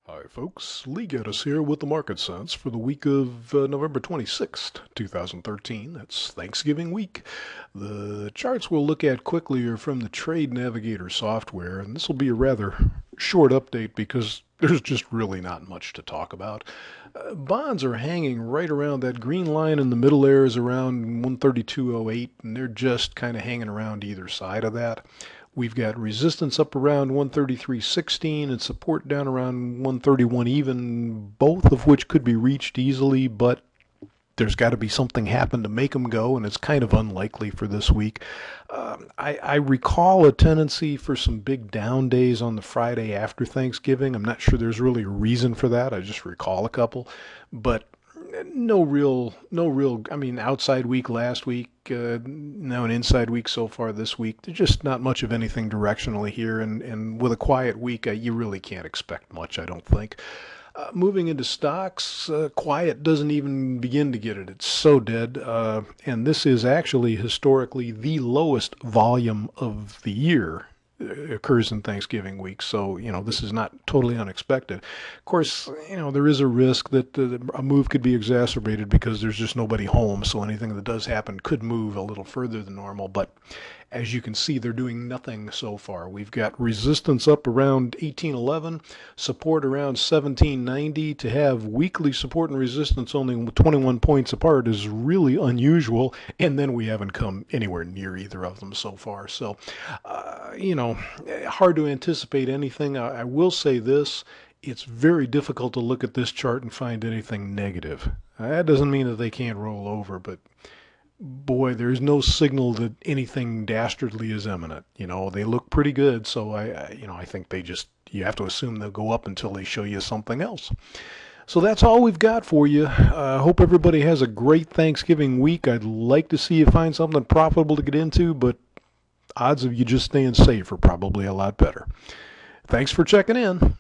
Hi folks, Lee Gettess here with the Market Sense for the week of November 26th, 2013. That's Thanksgiving week. The charts we'll look at quickly are from the Trade Navigator software, and this will be a rather short update because there's just really not much to talk about. Bonds are hanging right around that green line in the middle there is around 132.08, and they're just kind of hanging around either side of that. We've got resistance up around 133.16 and support down around 131 even, both of which could be reached easily, but there's got to be something happen to make them go, and it's kind of unlikely for this week. I recall a tendency for some big down days on the Friday after Thanksgiving. I'm not sure there's really a reason for that. I just recall a couple, but no real. I mean, outside week last week, now an inside week so far this week. There's just not much of anything directionally here, and with a quiet week, you really can't expect much, I don't think. Moving into stocks, quiet doesn't even begin to get it. It's so dead. And this is actually historically the lowest volume of the year. Occurs in Thanksgiving week, so this is not totally unexpected. Of course, there is a risk that a move could be exacerbated because there's just nobody home, so anything that does happen could move a little further than normal. But as you can see, they're doing nothing so far. We've got resistance up around 1811, support around 1790. To have weekly support and resistance only 21 points apart is really unusual, and then we haven't come anywhere near either of them so far. So, hard to anticipate anything. I will say this. It's very difficult to look at this chart and find anything negative. That doesn't mean that they can't roll over, but boy, there's no signal that anything dastardly is imminent. They look pretty good, so I think you have to assume they'll go up until they show you something else. So that's all we've got for you. I hope everybody has a great Thanksgiving week. I'd like to see you find something profitable to get into, but odds of you just staying safe are probably a lot better. Thanks for checking in.